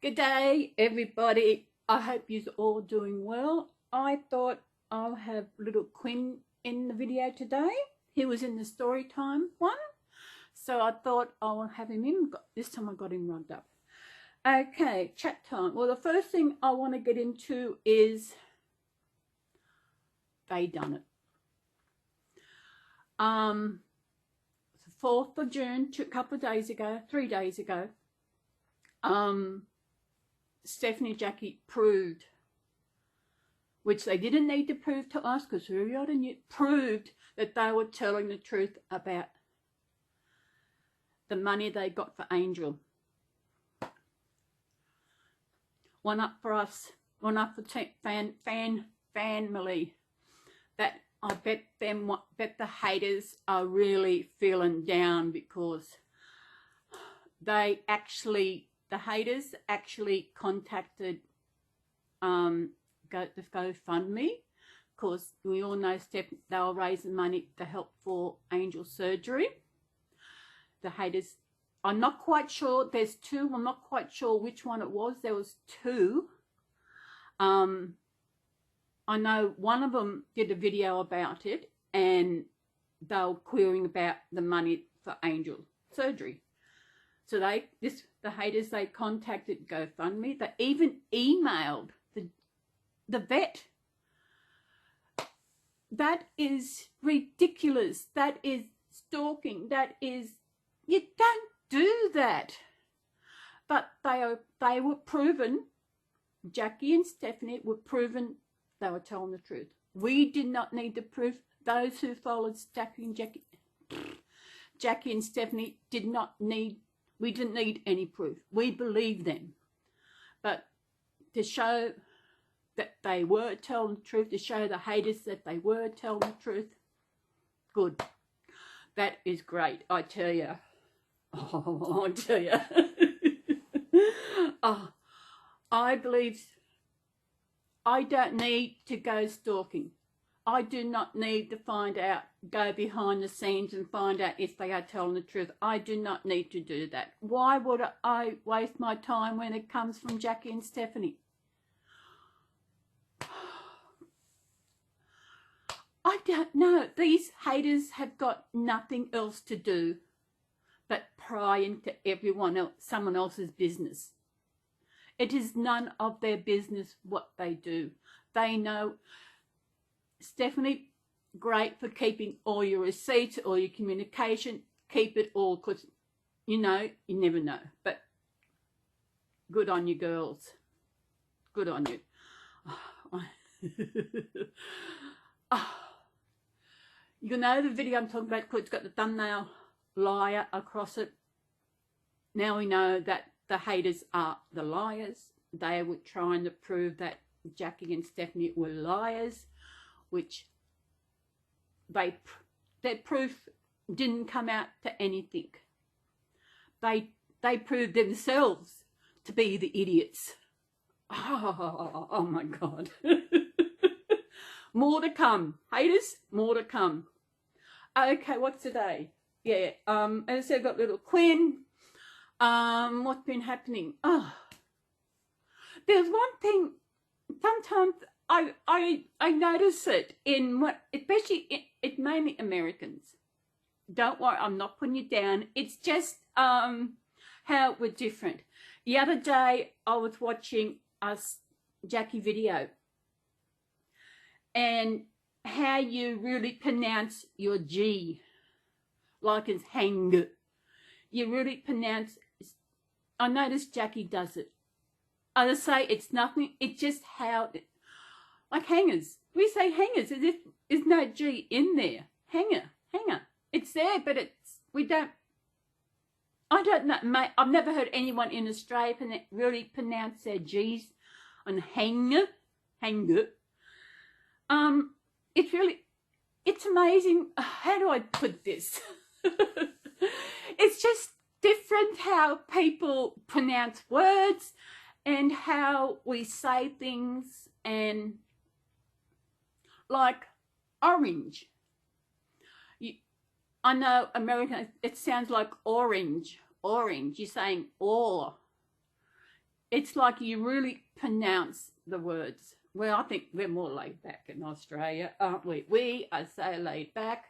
Good day, everybody. I hope you're all doing well. I thought I'll have little Quinn in the video today. He was in the story time one, so I thought I'll have him in. This time I got him rugged up. Okay, chat time. Well, the first thing I want to get into is they done it. The 4th of June, a couple of days ago, 3 days ago, Stephanie and Jackie proved, which they didn't need to prove to us because we already knew, proved that they were telling the truth about the money they got for Angel. One up for us, one up for family. That I bet the haters are really feeling down because they actually, the haters actually contacted the GoFundMe, because we all know they were raising money to help for Angel's surgery. The haters, I'm not quite sure, there's two, I'm not quite sure which one it was. There was two. I know one of them did a video about it and they were querying about the money for Angel surgery. So the haters, they contacted GoFundMe. They even emailed the vet. That is ridiculous. That is stalking. That is, you don't do that. But they were proven, Jackie and Stephanie were proven they were telling the truth. We did not need the proof. Those who followed Jackie and Stephanie did not need, we didn't need any proof. We believed them. But to show that they were telling the truth, to show the haters that they were telling the truth, good. That is great, I tell you. Oh, I tell you. Oh, I believe I don't need to go stalking. I do not need to find out, go behind the scenes and find out if they are telling the truth. I do not need to do that. Why would I waste my time when it comes from Jackie and Stephanie? I don't know. These haters have got nothing else to do but pry into someone else's business. It is none of their business what they do. They know. Stephanie, great for keeping all your receipts, all your communication. Keep it all, because, you know, you never know. But good on you, girls. Good on you. You know the video I'm talking about, because it's got the thumbnail liar across it. Now we know that the haters are the liars. They were trying to prove that Jackie and Stephanie were liars, which their proof didn't come out to anything. They proved themselves to be the idiots. Oh my God. More to come. Haters, more to come. Okay, what's today? Yeah, as I said, I've got little Quinn. What's been happening? Oh, there's one thing. Sometimes I notice it in especially it's mainly Americans. Don't worry, I'm not putting you down. It's just how we're different. The other day I was watching Jackie video, and how you really pronounce your G, like it's hang. You really pronounce. I noticed Jackie does it. I just say it's nothing. It's just how, like hangers. We say hangers as if there's no G in there. Hanger. It's there, but we don't. I don't know. Mate, I've never heard anyone in Australia really pronounce their G's on hanger. It's amazing. How do I put this? It's just different how people pronounce words and how we say things, and like orange. I know American, it sounds like orange. Orange. You're saying or. It's like you really pronounce the words. Well, I think we're more laid back in Australia, aren't we? We are so laid back.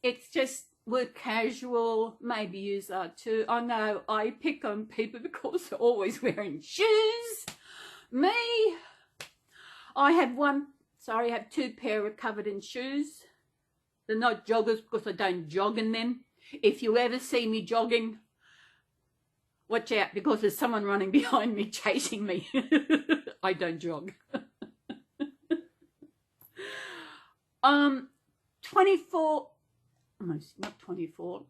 It's just we're casual. Maybe you are too. I know I pick on people because they're always wearing shoes. Me, I have two pair of covered in shoes. They're not joggers because I don't jog in them. If you ever see me jogging, watch out because there's someone running behind me chasing me. I don't jog. 24, not 24,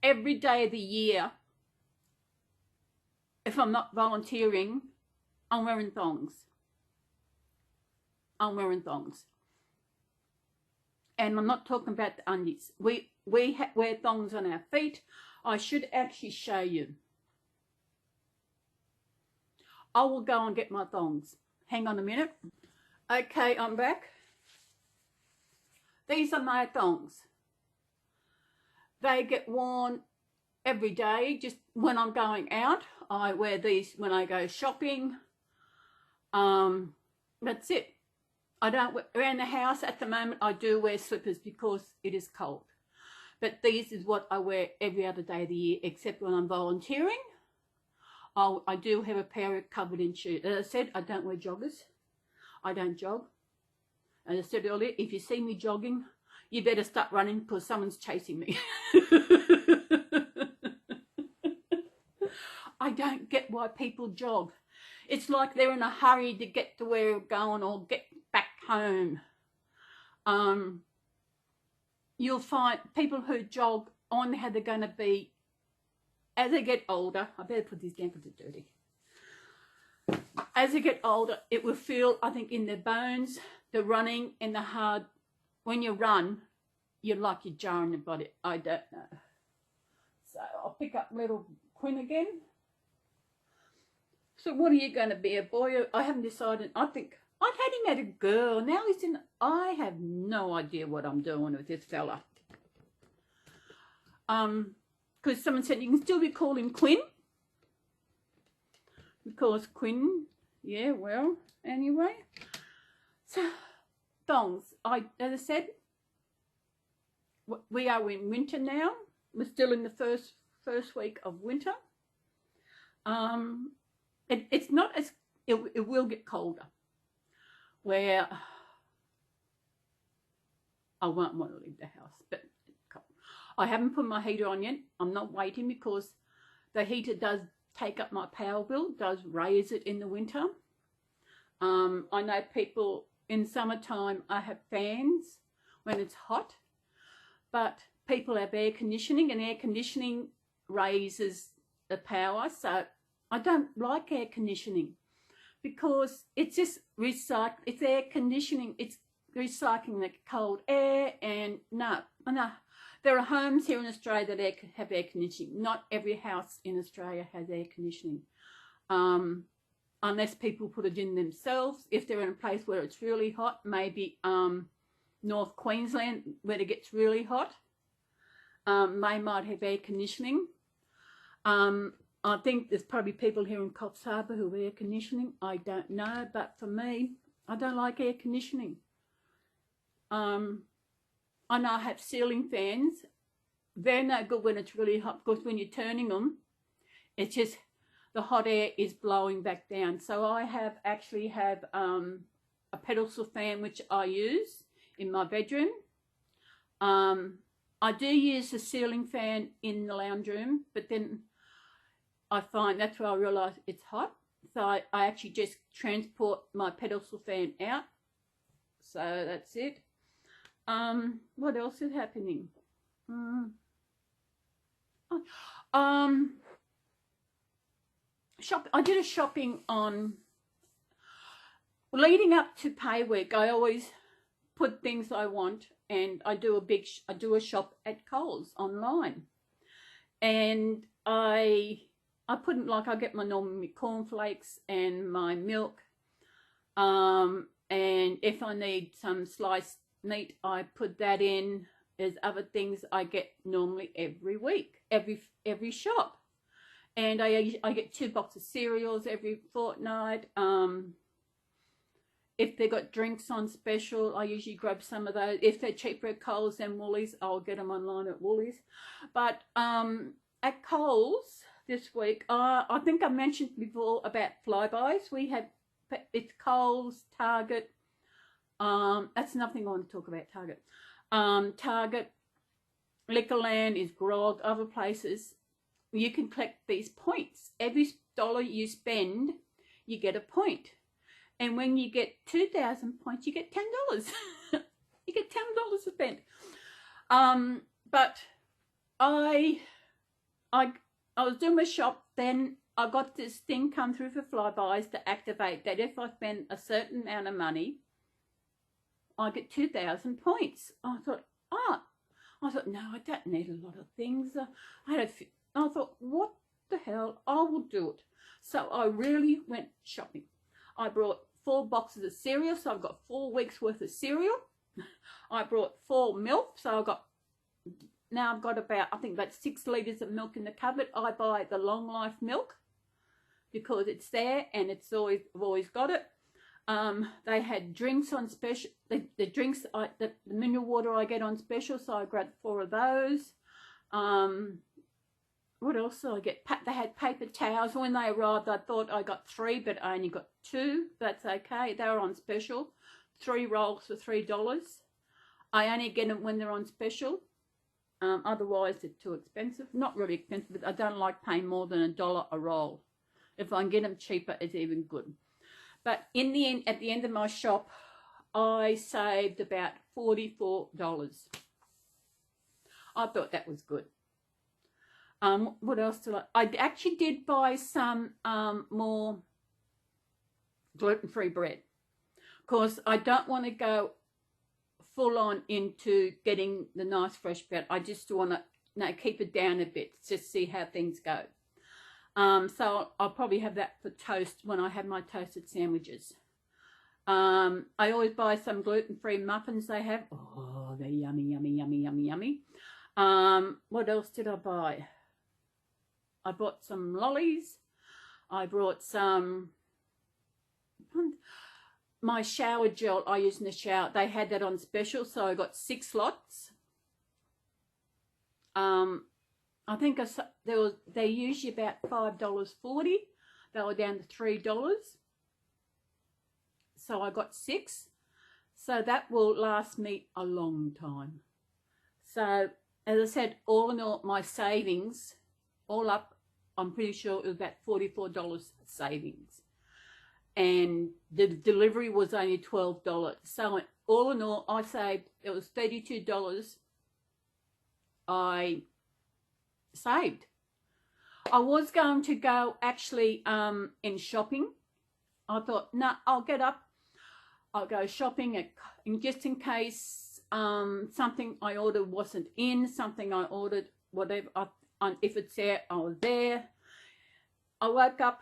every day of the year, if I'm not volunteering, I'm wearing thongs. I'm wearing thongs. And I'm not talking about the undies. We wear thongs on our feet. I should actually show you. I will go and get my thongs. Hang on a minute. Okay, I'm back. These are my thongs. They get worn every day, just when I'm going out. I wear these when I go shopping. That's it. I don't wear, around the house at the moment, I do wear slippers because it is cold. But these is what I wear every other day of the year, except when I'm volunteering. I do have a pair of covered in shoes. As I said, I don't wear joggers. I don't jog. As I said earlier, if you see me jogging, you better start running because someone's chasing me. I don't get why people jog. It's like they're in a hurry to get to where they're going or get back home. You'll find people who jog on how they're going to be as they get older. I better put these down because they're dirty. As they get older, it will feel, I think, in their bones, the running and the hard. When you run, you're like you're jarring your body. I don't know. So I'll pick up little Quinn again. So what are you going to be, a boy? I haven't decided. I think I'd had him at a girl. Now he's in. I have no idea what I'm doing with this fella. Because someone said you can still be calling Quinn. Because Quinn, yeah, well, anyway. So, thongs. As I said, we are in winter now. We're still in the first week of winter. It's not as, it will get colder. Where I won't want to leave the house, but I haven't put my heater on yet. I'm not waiting because the heater does take up my power bill, does raise it in the winter. I know people in summertime, I have fans when it's hot, but people have air conditioning and air conditioning raises the power. So I don't like air conditioning because it's just it's air conditioning. It's recycling the cold air and no. There are homes here in Australia that have air conditioning. Not every house in Australia has air conditioning. Unless people put it in themselves. If they're in a place where it's really hot, maybe North Queensland where it gets really hot, they might have air conditioning. I think there's probably people here in Coffs Harbour who have air conditioning. I don't know, but for me, I don't like air conditioning. I know I have ceiling fans. They're no good when it's really hot because when you're turning them, it's just the hot air is blowing back down. So I actually have a pedestal fan which I use in my bedroom. I do use the ceiling fan in the lounge room, but then I find that's where I realise it's hot. So I actually just transport my pedestal fan out. So that's it. What else is happening? I did a shopping on leading up to pay week. I always put things I want, and I do a shop at Coles online, and I put in, like, I get my normal cornflakes and my milk, and if I need some sliced meat, I put that in. There's other things I get normally every week, every shop. And I get 2 boxes of cereals every fortnight. If they got drinks on special, I usually grab some of those. If they're cheaper at Coles than Woolies, I'll get them online at Woolies. But at Coles this week, I think I mentioned before about flybys. We have, it's Coles, Target. That's nothing I want to talk about, Target. Target, Liquorland is Grog, other places. You can collect these points. Every dollar you spend, you get a point. And when you get 2,000 points, you get $10. You get $10 spent. But I was doing my shop, then I got this thing come through for flybys to activate that if I spend a certain amount of money, I get 2,000 points. I thought, no, I don't need a lot of things. I thought, what the hell? I will do it. So I really went shopping. I brought 4 boxes of cereal, so I've got 4 weeks worth of cereal. I brought 4 milk, so I've got about, I think about 6 litres of milk in the cupboard. I buy the long life milk because it's there and I've always got it. They had drinks on special. The drinks, the mineral water I get on special, so I grabbed 4 of those. What else did I get? They had paper towels. When they arrived, I thought I got 3, but I only got 2. That's okay. They were on special. 3 rolls for $3. I only get them when they're on special. Otherwise, they're too expensive. Not really expensive, but I don't like paying more than $1 a roll. If I can get them cheaper, it's even good. But in the end, at the end of my shop, I saved about $44. I thought that was good. What else did I actually did buy some more gluten-free bread. Of course, I don't want to go full on into getting the nice fresh bread. I just want to keep it down a bit, just see how things go. So I'll probably have that for toast when I have my toasted sandwiches. I always buy some gluten-free muffins they have. Oh, they're yummy, yummy, yummy, yummy, yummy. What else did I buy? I bought some lollies. I brought my shower gel I use in the shower. They had that on special, so I got 6 lots. I think they're usually about $5.40. They were down to $3. So I got 6. So that will last me a long time. So as I said, all in all, my savings, all up, I'm pretty sure it was about $44 savings. And the delivery was only $12. So all in all, I saved, it was $32 I saved. I was going to go actually in shopping. I thought, no, I'll get up, I'll go shopping and just in case something I ordered wasn't in, something I ordered, whatever, if it's there, I was there. I woke up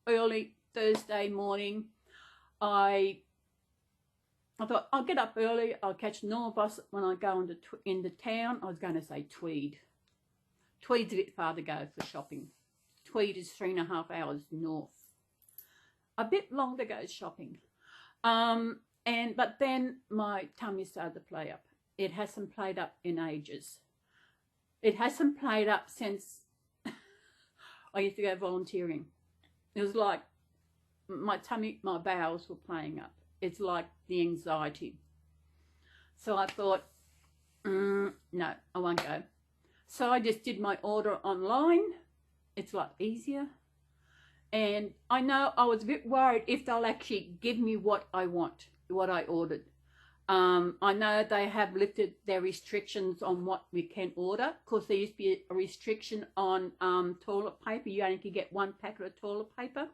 early Thursday morning. I thought, I'll get up early, I'll catch normal bus when I go into town. I was going to say Tweed. Tweed's a bit far to go for shopping. Tweed is 3.5 hours north. A bit long to go shopping. But then my tummy started to play up. It hasn't played up in ages. It hasn't played up since I used to go volunteering. It was like my tummy, my bowels were playing up. It's like the anxiety. So I thought, no, I won't go. So I just did my order online. It's a lot easier. And I know I was a bit worried if they'll actually give me what I want, what I ordered. I know they have lifted their restrictions on what we can order. Of course, there used to be a restriction on toilet paper. You only could get 1 packet of toilet paper.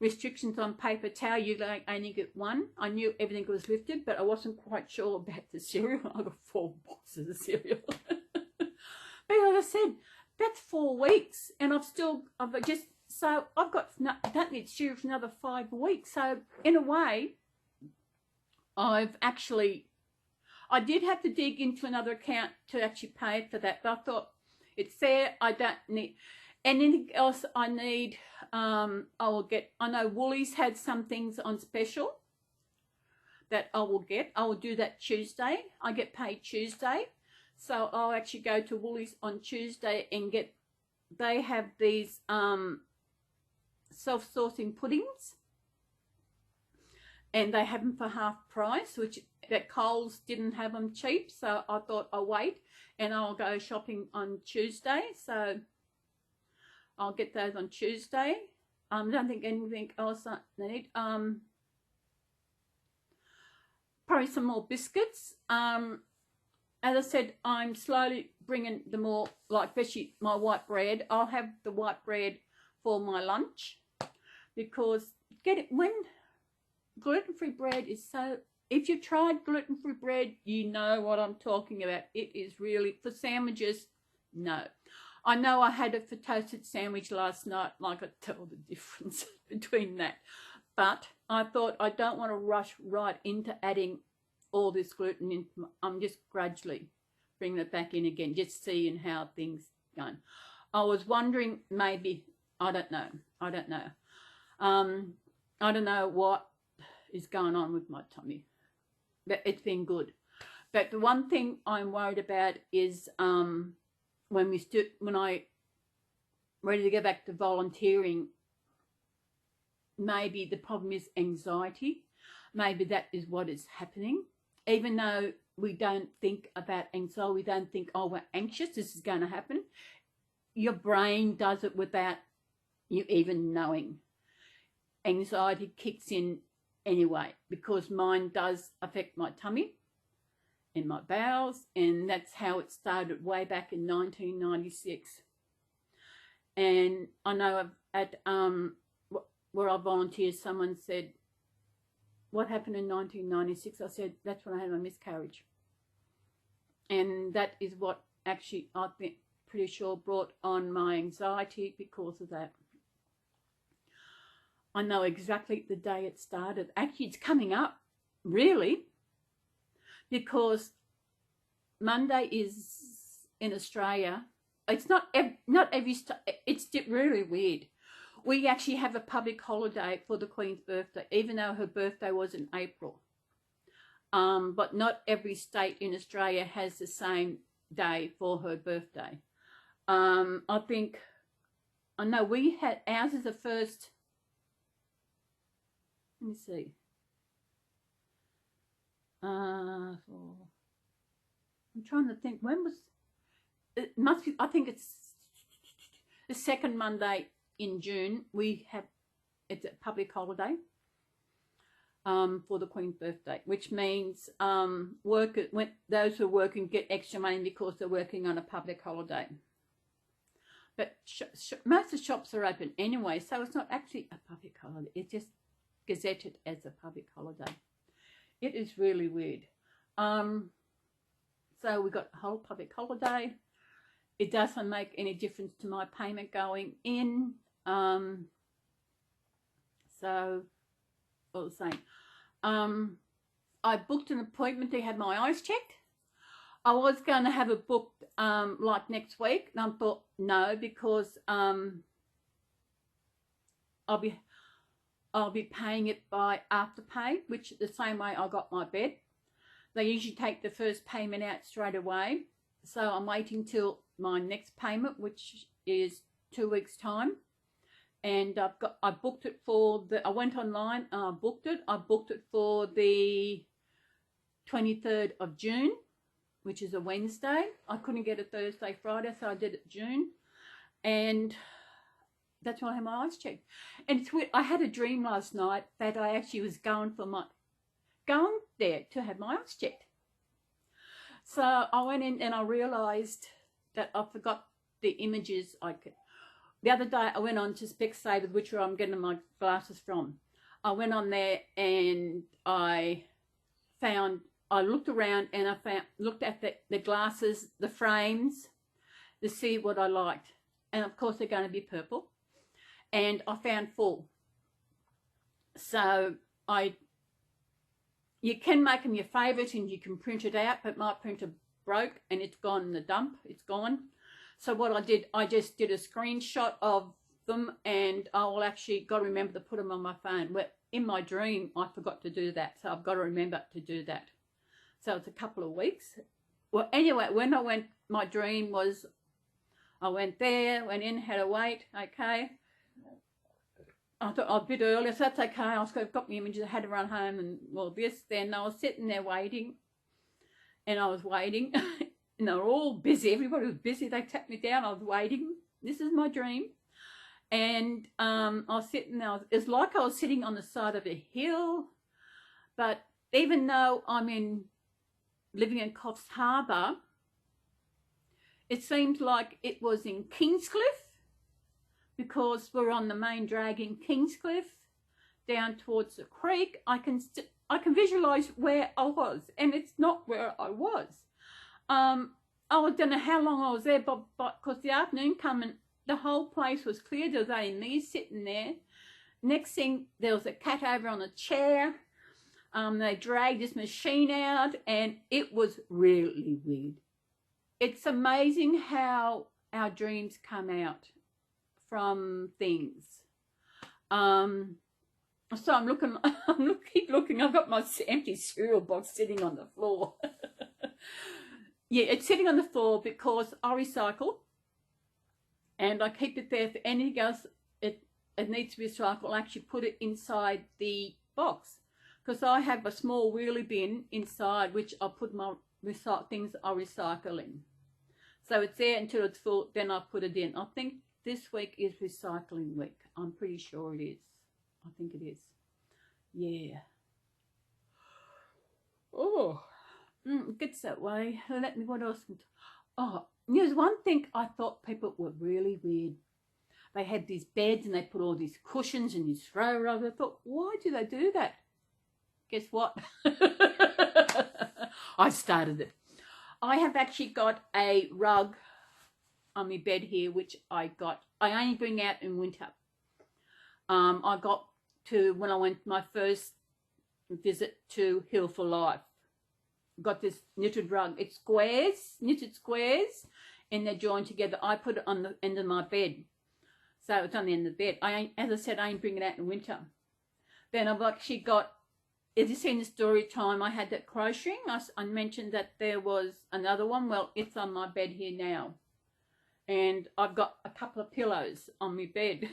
Restrictions on paper towel, you only get 1. I knew everything was lifted, but I wasn't quite sure about the cereal. I got 4 boxes of cereal. But as I said, that's 4 weeks, and I don't need cereal for another 5 weeks. So in a way, I've actually I did have to dig into another account to actually pay for that, but I thought it's fair. I don't need anything else. I need, I will get, I know Woolies had some things on special that I will get. I will do that Tuesday. I get paid Tuesday. So I'll actually go to Woolies on Tuesday and get, they have these self-sourcing puddings. And they have them for half price, which that Coles didn't have them cheap. So I thought I'll wait and I'll go shopping on Tuesday. So I'll get those on Tuesday. I don't think anything else I need. Probably some more biscuits. As I said, I'm slowly bringing the more, like especially my white bread. I'll have the white bread for my lunch because when gluten-free bread is so, if you've tried gluten-free bread, you know what I'm talking about. It is really, for sandwiches, no. I know I had a for toasted sandwich last night, like I tell the difference between that. But I thought I don't want to rush right into adding all this gluten in. I'm just gradually bringing it back in again, just seeing how things going. I was wondering maybe, I don't know. I don't know what is going on with my tummy, but it's been good. But the one thing I'm worried about is when I ready to go back to volunteering, maybe the problem is anxiety. Maybe that is what is happening. Even though we don't think about anxiety, we don't think, oh, we're anxious, this is going to happen. Your brain does it without you even knowing. Anxiety kicks in anyway, because mine does affect my tummy and my bowels, and that's how it started way back in 1996. And I know at where I volunteered, someone said, what happened in 1996? I said, that's when I had my miscarriage. And that is what actually I've been pretty sure brought on my anxiety because of that. I know exactly the day it started. Actually, it's coming up, really, because Monday is in Australia. It's not every state. It's really weird. We actually have a public holiday for the Queen's birthday, even though her birthday was in April. But not every state in Australia has the same day for her birthday. I know we had, ours is the first, let me see. I'm trying to think, when was, it must be, I think it's the second Monday in June. It's a public holiday for the Queen's birthday, which means those who are working get extra money because they're working on a public holiday. But most of the shops are open anyway, so it's not actually a public holiday. It's just gazetted as a public holiday. It is really weird. So we got a whole public holiday. It doesn't make any difference to my payment going in. So all the same. I booked an appointment to have my eyes checked. I was going to have it booked like next week, and I thought no, because I'll be paying it by Afterpay, which the same way I got my bed. They usually take the first payment out straight away, so I'm waiting till my next payment, which is 2 weeks time. And I booked it for I went online and I booked it. I booked it for the 23rd of June, which is a Wednesday. I couldn't get a Thursday, Friday, so I did it June. And that's why I had my eyes checked. And it's weird. I had a dream last night that I actually was going there to have my eyes checked. So I went in and I realised that I forgot the images I could. The other day I went on to Specsavers, which I'm getting my glasses from. I went on there and I looked around and looked at the glasses, the frames, to see what I liked. And of course they're going to be purple. And I found full. So I you can make them your favourite and you can print it out, but my printer broke and it's gone in the dump. It's gone. So what I did, I just did a screenshot of them, and I will actually got to remember to put them on my phone. Well, in my dream, I forgot to do that, so I've got to remember to do that. So it's a couple of weeks. Well, anyway, when I went, my dream was I went there, went in, had to wait, okay. I thought a bit earlier, so that's okay. I got my images, I had to run home, and well, then I was sitting there waiting, and I was waiting, and they were all busy. Everybody was busy. They tapped me down. I was waiting. This is my dream. And I was sitting there. It's like I was sitting on the side of a hill, but even though I'm living in Coffs Harbour, it seemed like it was in Kingscliff, because we're on the main drag in Kingscliff down towards the creek. I can visualise where I was, and it's not where I was. I don't know how long I was there, but because the afternoon come and the whole place was clear. There was only me sitting there. Next thing, there was a cat over on a chair. They dragged this machine out, and it was really weird. It's amazing how our dreams come out from things. So I'm looking, keep looking. I've got my empty cereal box sitting on the floor. Yeah, it's sitting on the floor because I recycle, and I keep it there for anything else it needs to be recycled. I actually put it inside the box, because I have a small wheelie bin inside which I put my things I recycle in. So it's there until it's full, then I put it in. I think this week is recycling week. I'm pretty sure it is. I think it is. Yeah. Oh. It gets that way. Let me, what else? Oh, there's one thing I thought people were really weird. They had these beds and they put all these cushions and these throw rugs. I thought, why do they do that? Guess what? I started it. I have actually got a rug on my bed here, which I only bring out in winter. I got to, when I went my first visit to Hill for Life, got this knitted rug. It's squares, knitted squares, and they're joined together. I put it on the end of my bed, so it's on the end of the bed. As I said, I ain't bring it out in winter. Then I've actually got, as you seen the story time, I had that crocheting. I mentioned that there was another one. Well, it's on my bed here now, and I've got a couple of pillows on my bed.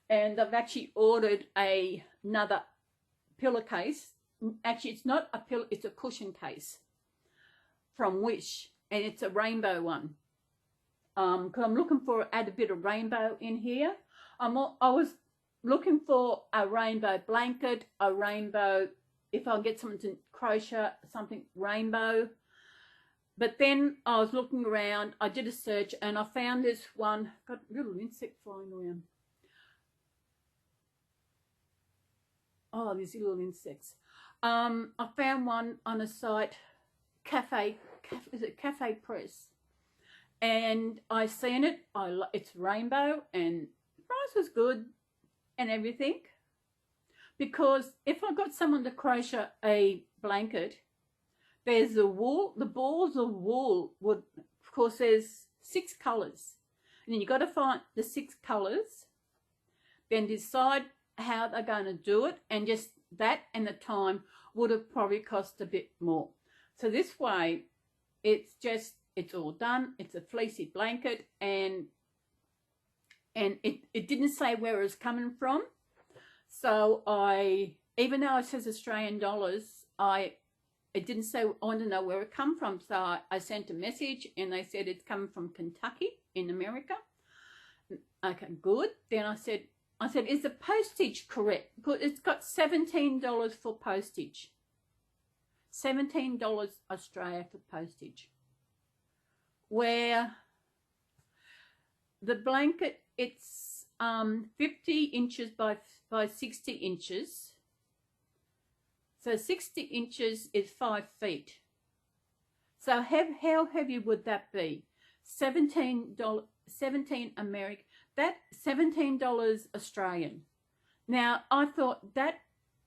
And I've actually ordered another pillowcase. Actually, it's not a pillow, it's a cushion case from Wish, and it's a rainbow one. Because I'm looking for, add a bit of rainbow in here. I was looking for a rainbow blanket, a rainbow, if I'll get someone to crochet something rainbow. But then I was looking around, I did a search, and I found this one, got a little insect flying around. Oh, these little insects. I found one on a site, is it Cafe Press? And I seen it. It's rainbow, and the price was good and everything. Because if I got someone to crochet a blanket, there's the wool, the balls of wool would, of course, there's 6 colours. And then you got to find the 6 colours, then decide how they're going to do it, and just that and the time would have probably cost a bit more. So this way, it's all done. It's a fleecy blanket, and it didn't say where it was coming from. So even though it says Australian dollars, it didn't say, I wanted to know where it come from. So I sent a message, and they said it's coming from Kentucky in America. Okay, good. Then I said, is the postage correct? Because it's got $17 for postage. $17 Australia for postage. Where the blanket, it's 50 inches by 60 inches. So 60 inches is 5 feet. So how heavy would that be? $17 American. That $17 Australian. Now I thought that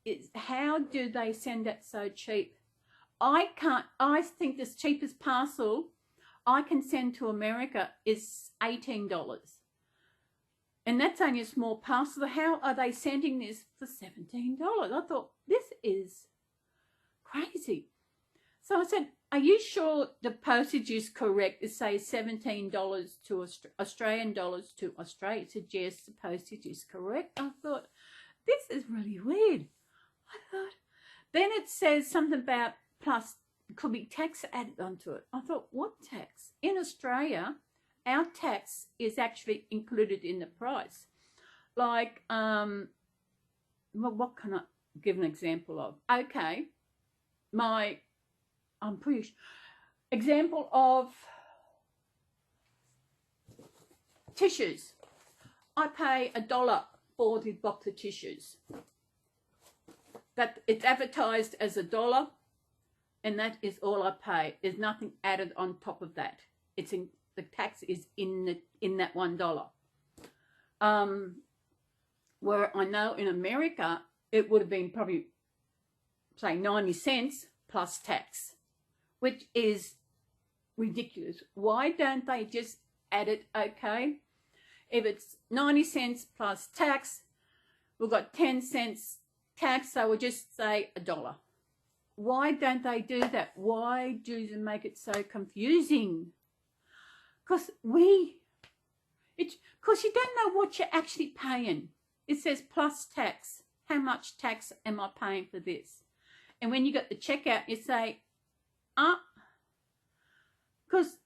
is how do they send it so cheap? I think this cheapest parcel I can send to America is $18. And that's only a small parcel. How are they sending this for $17? I thought, this is crazy. So I said, are you sure the postage is correct? It says $17 to Australian dollars to Australia. It said, yes, the postage is correct. I thought, this is really weird. I thought, then it says something about plus, could be tax added onto it. I thought, what tax? In Australia, our tax is actually included in the price. Like, well, what can I give an example of? Okay, I'm pretty sure, example of tissues. I pay $1 for the box of tissues. That it's advertised as $1, and that is all I pay. There's nothing added on top of that. It's in the tax is in that $1. Where I know in America it would have been probably say 90 cents plus tax, which is ridiculous. Why don't they just add it? Okay, if it's 90 cents plus tax, we've got 10 cents tax, so we'll just say $1. Why don't they do that? Why do they make it so confusing? Because you don't know what you're actually paying. It says plus tax. How much tax am I paying for this? And when you get the checkout, you say, because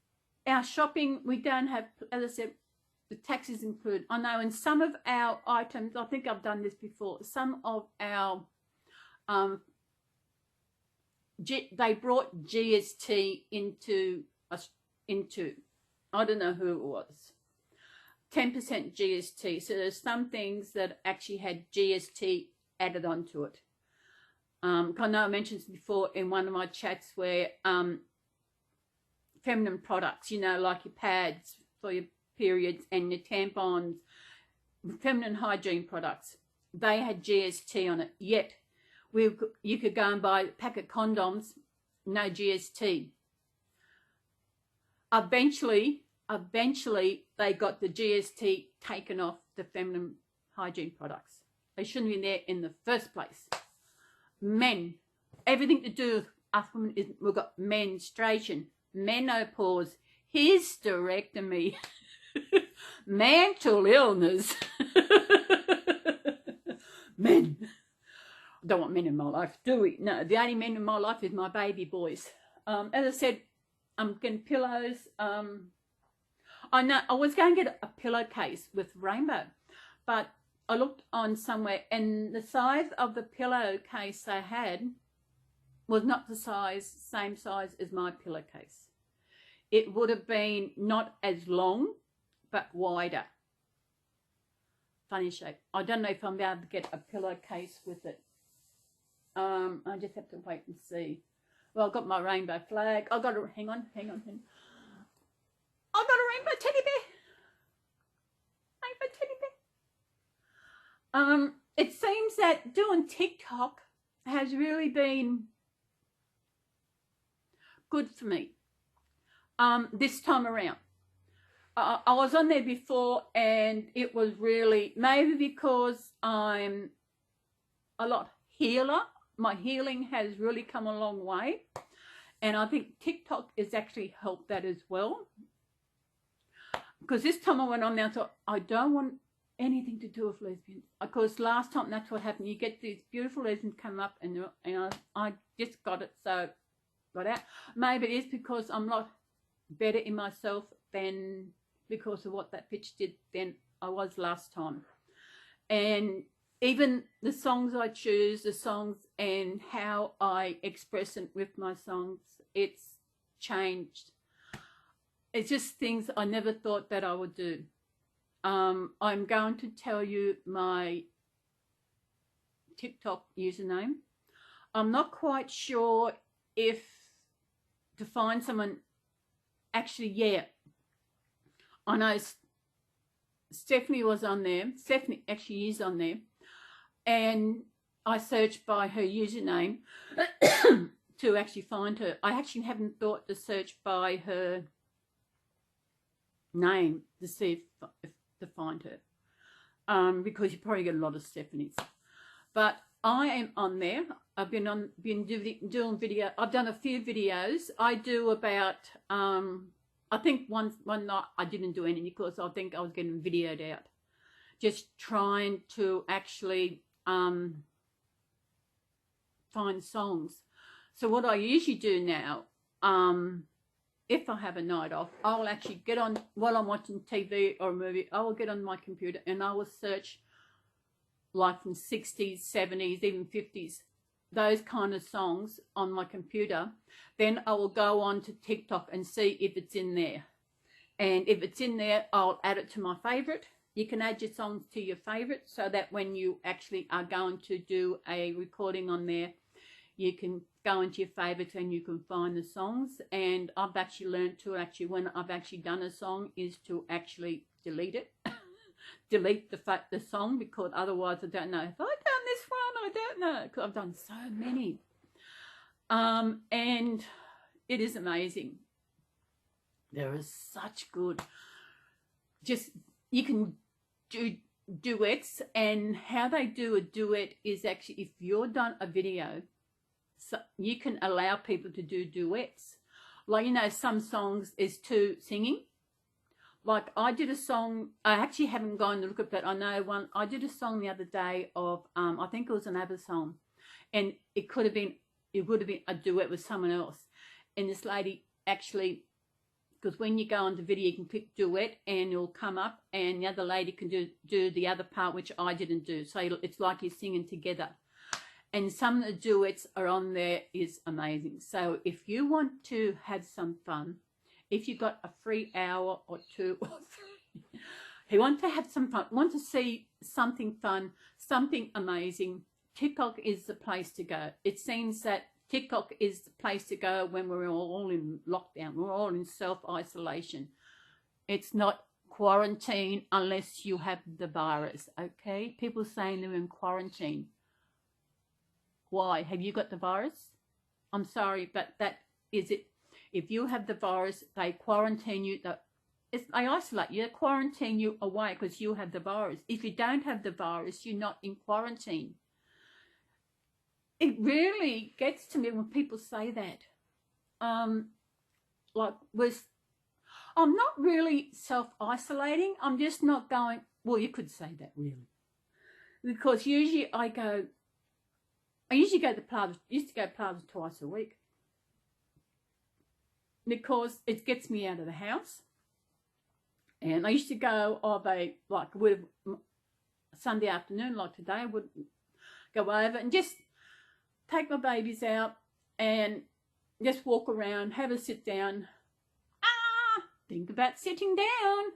our shopping, we don't have, as I said, the tax is included. I know in some of our items, I think I've done this before, some of our, they brought GST into, I don't know who it was, 10% GST. So there's some things that actually had GST added onto it. I know I mentioned this before in one of my chats where feminine products, you know, like your pads for your periods and your tampons, feminine hygiene products, they had GST on it. Yet you could go and buy a pack of condoms, no GST. Eventually they got the GST taken off the feminine hygiene products. They shouldn't have been there in the first place. Men, everything to do with us women is we've got menstruation, menopause, hysterectomy, mental illness. Men. Don't want men in my life, do we? No, the only men in my life is my baby boys. As I said, I'm getting pillows. I know I was going to get a pillowcase with rainbow, but I looked on somewhere and the size of the pillowcase they had was not the same size as my pillowcase. It would have been not as long, but wider. Funny shape. I don't know if I'm able to get a pillowcase with it. I just have to wait and see. Well, I've got my rainbow flag. I've got a, hang on. I've got a rainbow teddy bear. Rainbow teddy bear. It seems that doing TikTok has really been good for me. This time around. I was on there before and it was really, maybe because I'm a lot healer. My healing has really come a long way. And I think TikTok has actually helped that as well. Because this time I went on there and thought, I don't want anything to do with lesbians. Because last time that's what happened. You get these beautiful lesbians come up and I just got it, so got out. Maybe it is because I'm not better in myself than because of what that pitch did than I was last time. And even the songs I choose, the songs and how I express it with my songs, it's changed. It's just things I never thought that I would do. I'm going to tell you my TikTok username. I'm not quite sure if to find someone, actually, yeah. I know Stephanie was on there. Stephanie actually is on there. And I searched by her username to actually find her. I actually haven't thought to search by her name to see if to find her, because you probably get a lot of Stephanies. But I am on there. I've been doing video. I've done a few videos. I do about I think one night I didn't do any because I think I was getting videoed out. Just trying to actually find songs. So what I usually do now, if I have a night off, I'll actually get on while I'm watching TV or a movie. I will get on my computer and I will search like from 60s, 70s, even 50s, those kind of songs on my computer. Then I will go on to TikTok and see if it's in there. And if it's in there, I'll add it to my favorite. You can add your songs to your favorite so that when you actually are going to do a recording on there, you can go into your favorites and you can find the songs. And I've actually learned to when I've actually done a song is to actually delete it. Delete the song, because otherwise I don't know if I've done this one. I don't know, because I've done so many. And it is amazing. There is such good, just you can do duets, and how they do a duet is actually, if you're done a video, so you can allow people to do duets. Like, you know, some songs is two singing. Like I did a song, I actually haven't gone to look at that. I know one, I did a song the other day of, I think it was an ABBA song, and it would have been a duet with someone else. And this lady actually, because when you go on the video, you can click duet and it'll come up, and the other lady can do the other part, which I didn't do. So it's like you're singing together. And some of the duets are on there is amazing. So if you want to have some fun, if you've got a free hour or two or three, you want to have some fun, want to see something fun, something amazing, TikTok is the place to go. It seems that TikTok is the place to go when we're all in lockdown. We're all in self-isolation. It's not quarantine unless you have the virus, okay? People saying they're in quarantine. Why? Have you got the virus? I'm sorry, but that is it. If you have the virus, they quarantine you. They isolate you. They quarantine you away because you have the virus. If you don't have the virus, you're not in quarantine. It really gets to me when people say that. I'm not really self-isolating. I'm just not going, well, you could say that really. Because usually I usually go to Plaza, used to go to Plaza twice a week. Because it gets me out of the house. And I used to go with Sunday afternoon, like today, I would go over and just take my babies out and just walk around, have a sit down. Think about sitting down.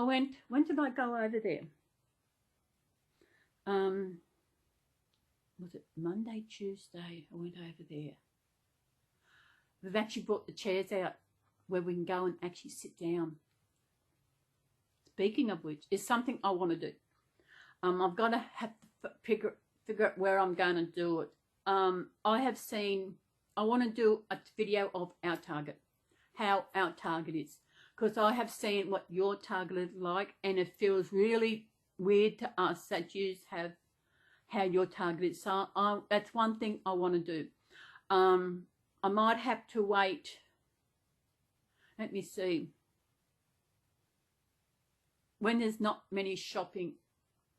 When did I go over there? Was it Monday, Tuesday? I went over there. We've actually brought the chairs out where we can go and actually sit down. Speaking of which, is something I want to do. I've got to have to figure out where I'm going to do it. I want to do a video of our Target, how our Target is. Because I have seen what your Target is like, and it feels really weird to us that you have how your Target is. So that's one thing I want to do. I might have to wait. Let me see. When there's not many shopping,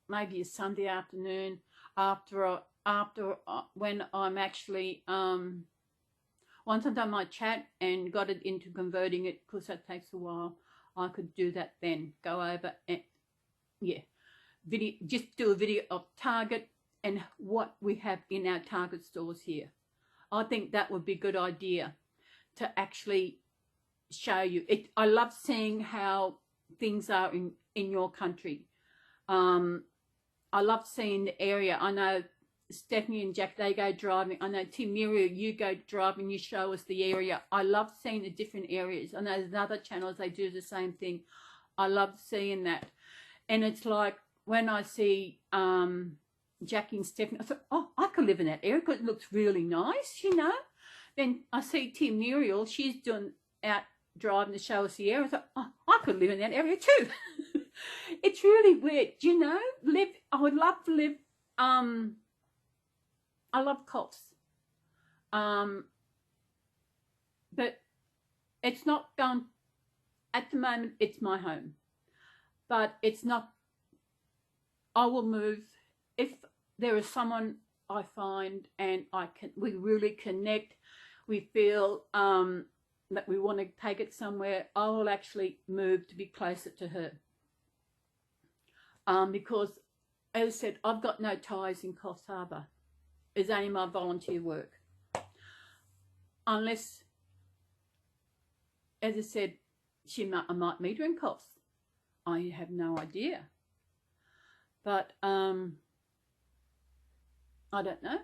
maybe a Sunday afternoon after when I'm actually once I've done my chat and got it into converting it, because that takes a while, I could do that then. Go over and just do a video of Target and what we have in our Target stores here. I think that would be a good idea to actually show you. I love seeing how things are in your country. I love seeing the area. I know Stephanie and Jack, they go driving. I know Timiru, you go driving, you show us the area. I love seeing the different areas. I know there's other channels, they do the same thing. I love seeing that. And it's like when I see Jackie and Stephanie. I thought, oh, I could live in that area because it looks really nice, you know. Then I see Tim Muriel, she's doing out driving to show us the area. I thought, oh, I could live in that area too. It's really weird, you know. I would love to live. I love Coffs, but it's not going. At the moment, it's my home, but it's not. I will move if there is someone I find and we really connect. We feel that we want to take it somewhere. I will actually move to be closer to her. Because, as I said, I've got no ties in Coffs Harbour. It's only my volunteer work. Unless, as I said, I might meet her in Coffs. I have no idea. But I don't know.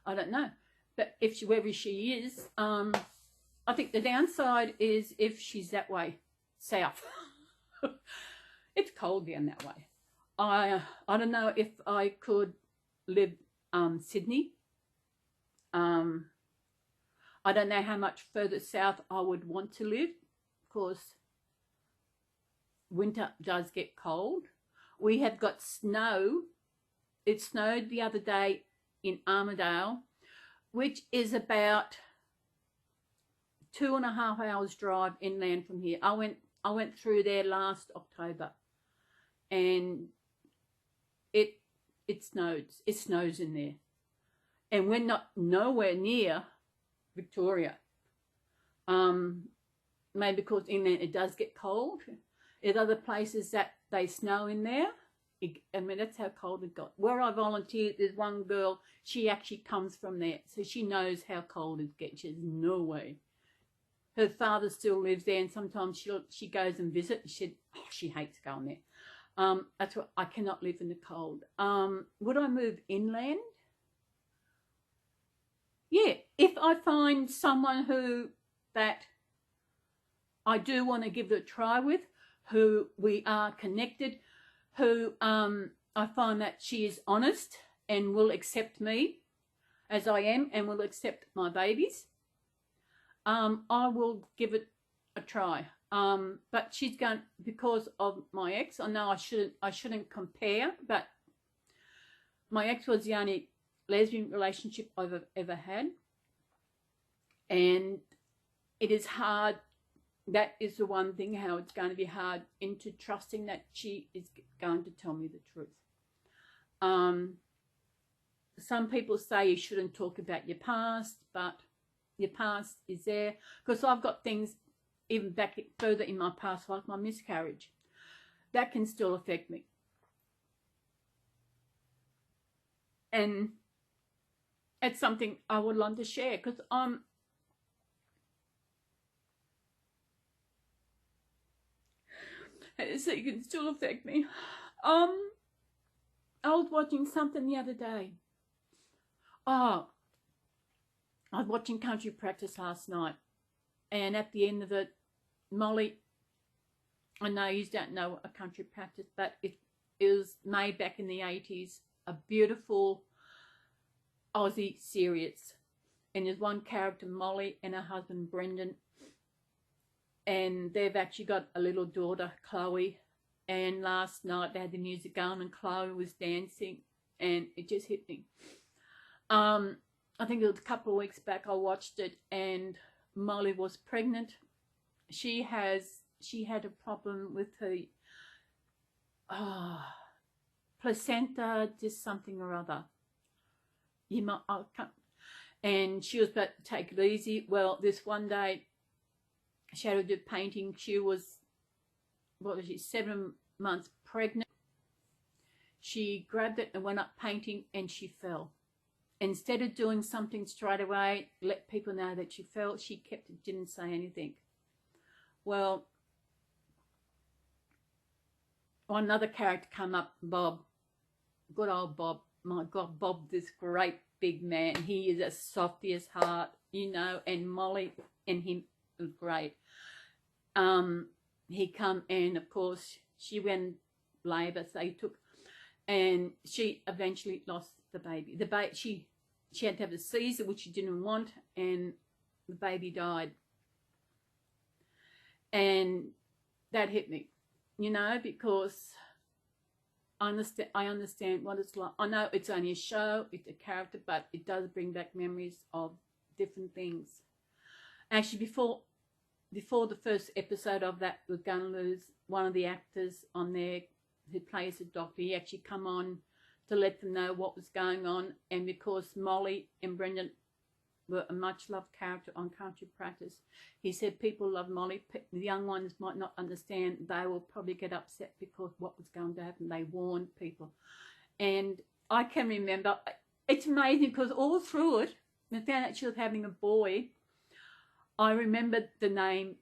I don't know. But if wherever she is, I think the downside is if she's that way, south. It's cold down that way. I don't know if I could live Sydney. I don't know how much further south I would want to live. Of course, winter does get cold. We have got snow. It snowed the other day in Armidale, which is about 2.5 hours drive inland from here. I went through there last October, and it snows. It snows in there, and we're nowhere near Victoria. Maybe because inland it does get cold. There's other places that they snow in there. I mean, that's how cold it got. Where I volunteered, there's one girl, she actually comes from there, so she knows how cold it gets. There's no way. Her father still lives there, and sometimes she goes and visits. She hates going there. That's what I cannot live in the cold. Would I move inland? Yeah, if I find someone that I do want to give it a try with, who we are connected, who I find that she is honest and will accept me as I am and will accept my babies, I will give it a try. But she's going, because of my ex, I know I shouldn't compare, but my ex was the only lesbian relationship I've ever had, and it is hard. That is the one thing, how it's going to be hard into trusting that she is going to tell me the truth. Some people say you shouldn't talk about your past, but your past is there. Because I've got things even back further in my past, like my miscarriage. That can still affect me. And it's something I would like to share, because so it can still affect me. I was watching something the other day. I was watching Country Practice last night, and at the end of it, Molly, I know you don't know a Country Practice, but it was made back in the 80s, a beautiful Aussie series. And there's one character, Molly, and her husband, Brendan, and they've actually got a little daughter, Chloe, and last night they had the music going and Chloe was dancing, and it just hit me. I think it was a couple of weeks back I watched it, and Molly was pregnant. She had a problem with her placenta, just something or other. And she was about to take it easy. Well, this one day she had to do painting. She was, 7 months pregnant. She grabbed it and went up painting, and she fell. Instead of doing something straight away, let people know that she fell, she kept it, didn't say anything. Well, another character come up, Bob. Good old Bob. My God, Bob, this great big man. He is as softy as heart, you know, and Molly and him was great. He come, and of course she went labour, so he took, and she eventually lost the baby. She had to have a Caesar, which she didn't want, and the baby died. And that hit me, you know, because I understand what it's like. I know it's only a show, it's a character, but it does bring back memories of different things. Actually, before the first episode of that, we're going to lose one of the actors on there who plays the doctor. He actually come on to let them know what was going on, and because Molly and Brendan were a much loved character on Country Practice, he said people love Molly. The young ones might not understand. They will probably get upset because what was going to happen. They warned people. And I can remember, it's amazing because all through it, when I found out she was having a boy, I remembered the name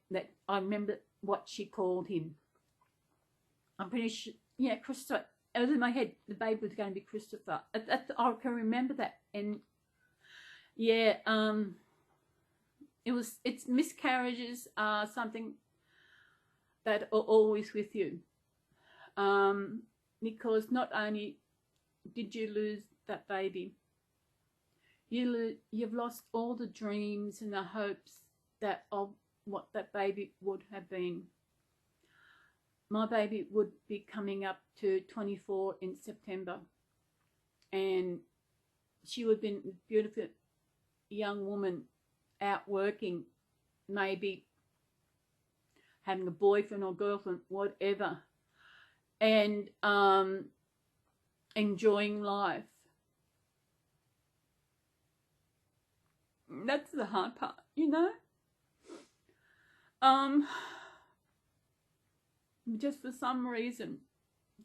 I remember what she called him. I'm pretty sure, yeah, Christopher. It was in my head, the baby was going to be Christopher. I can remember that. And yeah, it's miscarriages are something that are always with you. Because not only did you lose that baby, you've lost all the dreams and the hopes of what that baby would have been. My baby would be coming up to 24 in September, and she would have been a beautiful young woman out working, maybe having a boyfriend or girlfriend, whatever, and enjoying life. That's the hard part, you know. Just for some reason,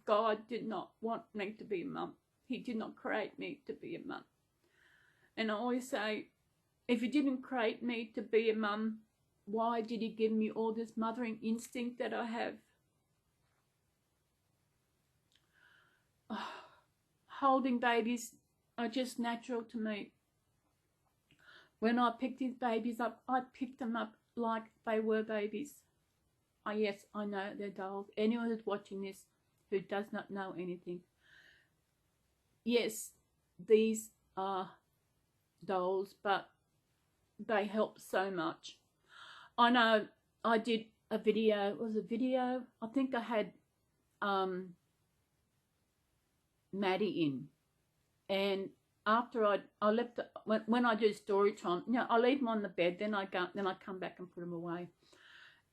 God did not want me to be a mum. He did not create me to be a mum. And I always say, if he didn't create me to be a mum, why did he give me all this mothering instinct that I have? Holding babies are just natural to me. When I picked these babies up, I picked them up like they were babies. Oh, yes, I know they're dolls. Anyone who's watching this who does not know anything, yes, these are dolls, but they help so much. I know I did a video. It was a video. I think I had Maddie in, and after I left when I do story time, you know, I leave them on the bed, then I come back and put them away.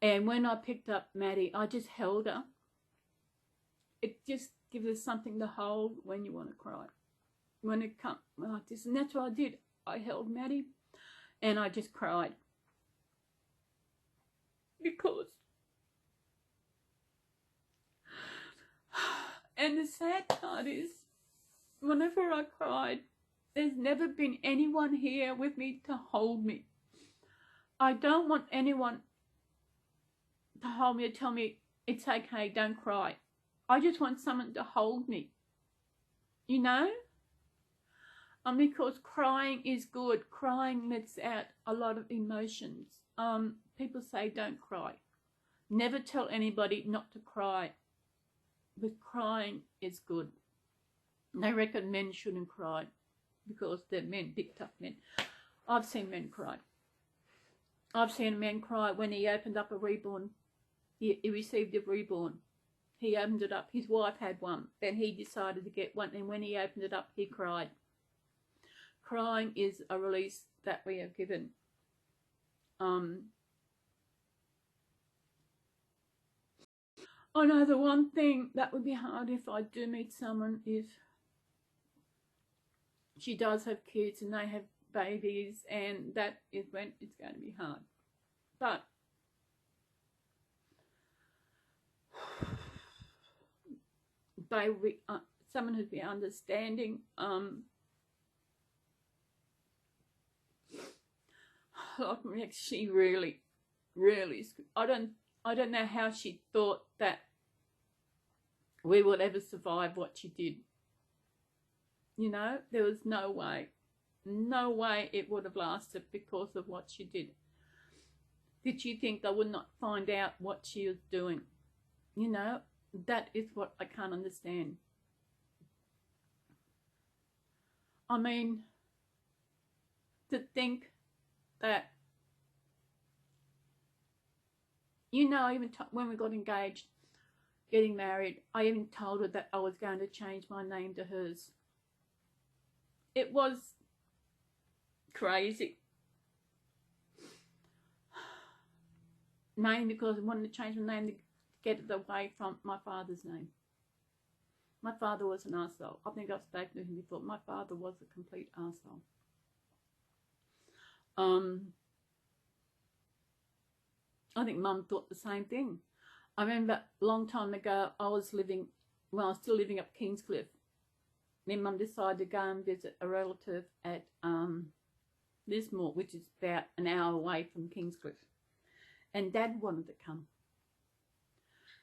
And when I picked up Maddie, I just held her. It just gives us something to hold when you want to cry. When it comes like this, and that's what I did. I held Maddie, and I just cried because. And the sad part is, whenever I cried, there's never been anyone here with me to hold me. I don't want anyone to hold me or tell me it's okay, don't cry. I just want someone to hold me, you know? Because crying is good. Crying lets out a lot of emotions. People say don't cry. Never tell anybody not to cry, but crying is good. They reckon men shouldn't cry because they're men, big tough men. I've seen men cry. I've seen a man cry when he opened up a Reborn. He received a Reborn. He opened it up. His wife had one. Then he decided to get one. And when he opened it up, he cried. Crying is a release that we are given. I know the one thing that would be hard if I do meet someone, if she does have kids and they have babies, and that is when it's going to be hard. But someone who'd be understanding. She really, I don't know how she thought that we would ever survive what she did. You know, there was no way it would have lasted because of what she did. Did she think they would not find out what she was doing? You know, that is what I can't understand. I mean, to think that, you know, even when we got engaged, getting married, I even told her that I was going to change my name to hers. It was crazy. Mainly because I wanted to change my name to get it away from my father's name. My father was an arsehole. I think I've spoken to him before. My father was a complete arsehole. I think Mum thought the same thing. I remember a long time ago, I was still living up Kingscliff. Then Mum decided to go and visit a relative at Lismore, which is about an hour away from Kingscliff. And Dad wanted to come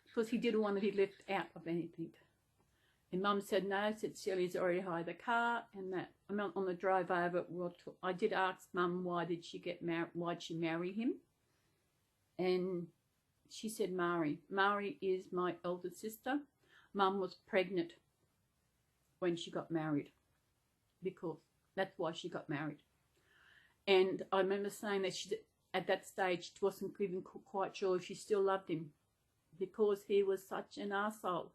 because he didn't want to be left out of anything. And Mum said no, said Celys already hired the car and that. I mean, on the drive over, I did ask Mum why'd she marry him? And she said Mari. Mari is my elder sister. Mum was pregnant when she got married, because that's why she got married. And I remember saying that at that stage she wasn't even quite sure if she still loved him, because he was such an arsehole.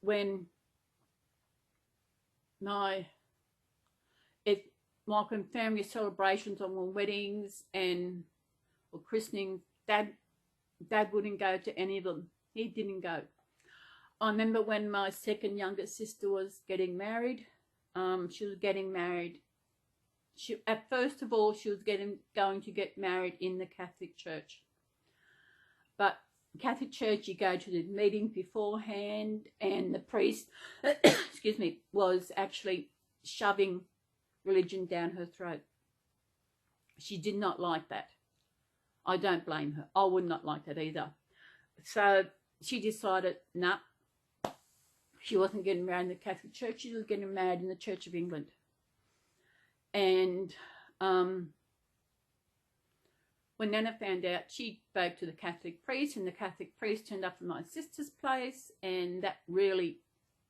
When like in family celebrations or weddings or christenings, Dad wouldn't go to any of them. He didn't go. I remember when my second youngest sister was getting married. She was getting married. First of all, she was going to get married in the Catholic Church. But Catholic Church, you go to the meeting beforehand, and the priest, excuse me, was actually shoving religion down her throat. She did not like that. I don't blame her. I would not like that either. So she decided, nah, she wasn't getting married in the Catholic Church. She was getting married in the Church of England. And when Nana found out, she spoke to the Catholic priest, and the Catholic priest turned up at my sister's place, and that really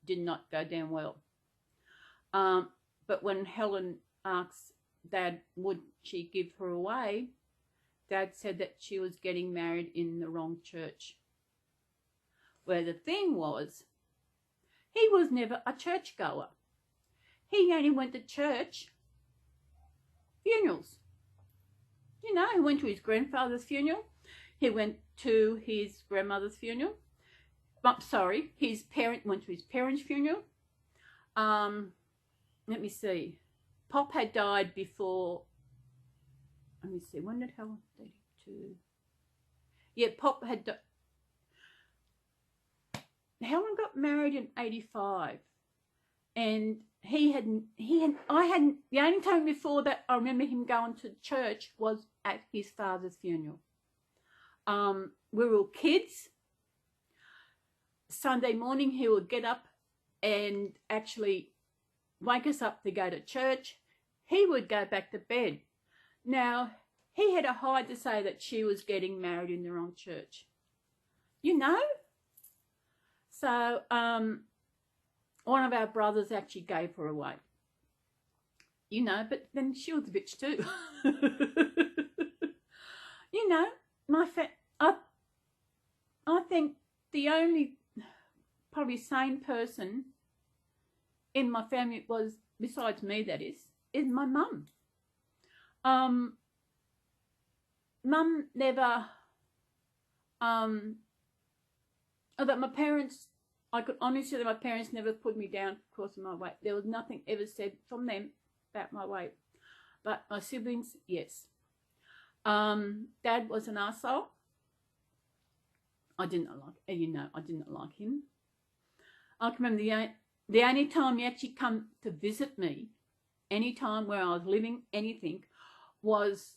did not go down well. But when Helen asked Dad, would she give her away, Dad said that she was getting married in the wrong church. Where the thing was, he was never a churchgoer. He only went to church funerals. You know, he went to his grandfather's funeral. He went to his grandmother's funeral. Sorry, his parent went to his parents' funeral. Let me see. Pop had died before. Let me see. When did Helen? 32. Yeah, Pop had died. Helen got married in 85, and the only time before that I remember him going to church was at his father's funeral. We were all kids. Sunday morning he would get up and actually wake us up to go to church. He would go back to bed. Now, he had a hide to say that she was getting married in the wrong church. You know? So, one of our brothers actually gave her away. You know, but then she was a bitch too. You know, I think the only probably sane person in my family was, besides me that is my mum. Mum never, that my parents, I could honestly say that my parents never put me down because of my weight. There was nothing ever said from them about my weight. But my siblings, yes. Dad was an arsehole. I did not like him. I can remember the only time he actually come to visit me, any time where I was living anything, was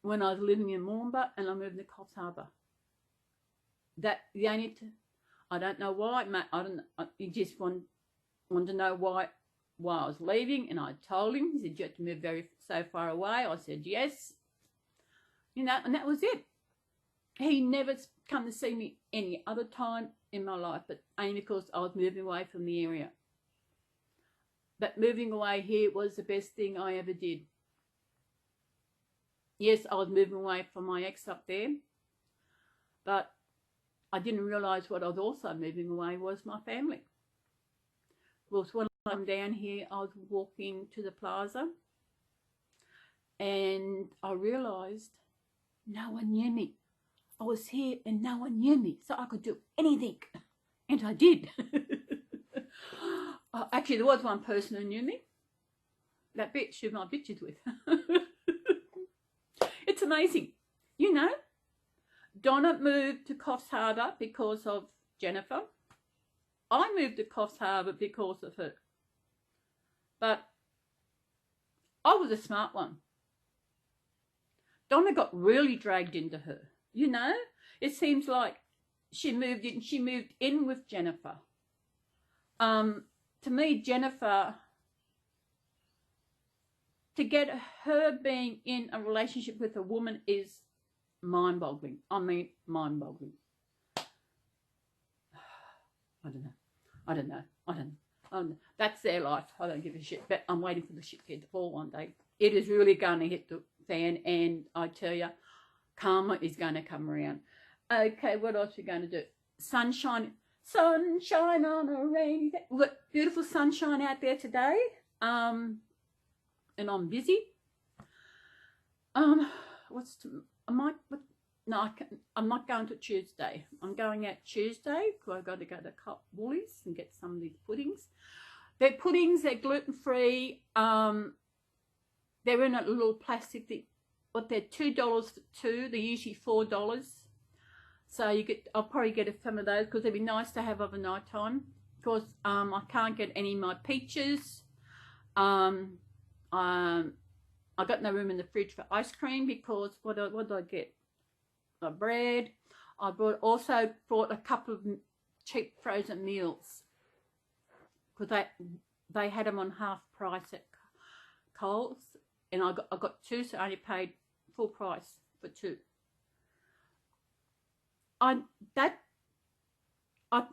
when I was living in Moomba and I moved to Coffs Harbour. I don't know why, mate. He just wanted to know why I was leaving, and I told him. He said, you have to move so far away. I said, yes. You know, and that was it. He never come to see me any other time, in my life, but only because I was moving away from the area. But moving away here was the best thing I ever did. Yes, I was moving away from my ex up there, but I didn't realise what I was also moving away was my family. Well, when I'm down here, I was walking to the plaza and I realised no one knew me. I was here and no one knew me, so I could do anything. And I did. Actually, there was one person who knew me. That bitch who my bitch is with. It's amazing. You know, Donna moved to Coffs Harbour because of Jennifer. I moved to Coffs Harbour because of her. But I was a smart one. Donna got really dragged into her. You know, it seems like she moved in with Jennifer. To me, Jennifer, to get her being in a relationship with a woman is mind-boggling. I mean, mind-boggling. I don't know. That's their life. I don't give a shit. But I'm waiting for the shit to fall one day. It is really going to hit the fan, and I tell you, karma is going to come around. Okay, what else are we going to do? Sunshine on a rainy day. Look, beautiful sunshine out there today. And I'm busy. I'm not going to Tuesday. I'm going out Tuesday because I've got to go to Woolies and get some of these puddings. They're puddings, they're gluten-free. They're in a little plastic thing, but they're $2 for two. They're usually $4. So I'll probably get some of those because they'd be nice to have overnight time. Because I can't get any of my peaches. I got no room in the fridge for ice cream because what did I get? Bread. I also bought a couple of cheap frozen meals because they had them on half price at Coles, and I got two, so I only paid full price for two.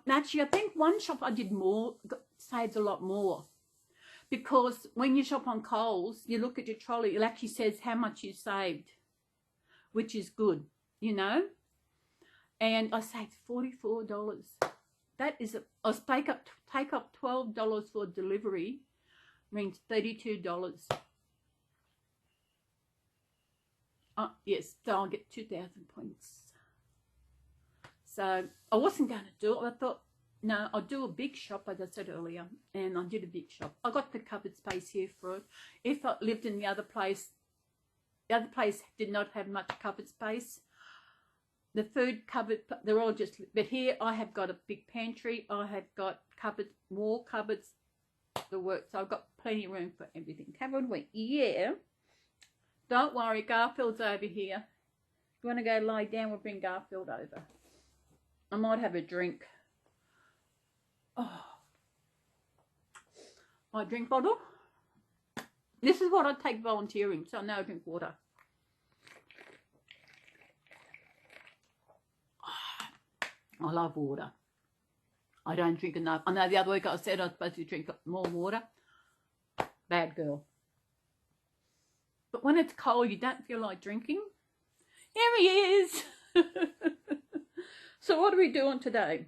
Actually, I think one shop I did more, saved a lot more. Because when you shop on Coles, you look at your trolley, it actually says how much you saved, which is good, you know. And I saved $44. That is, take up $12 for delivery, means $32. Yes, so I'll get 2,000 points. So I wasn't going to do it. I thought, no, I'll do a big shop, as I said earlier, and I did a big shop. I got the cupboard space here for it. If I lived in the other place did not have much cupboard space. The food cupboard, they're all just, but here I have got a big pantry. I have got cupboards, more cupboards, the work. So I've got plenty of room for everything. Haven't we? Yeah. Don't worry, Garfield's over here. If you want to go lie down, we'll bring Garfield over. I might have a drink. Oh, my drink bottle. This is what I take volunteering, so I know I drink water. Oh, I love water. I don't drink enough. I know the other week I said I was supposed to drink more water. Bad girl. But when it's cold, you don't feel like drinking. Here he is. So what are we doing today?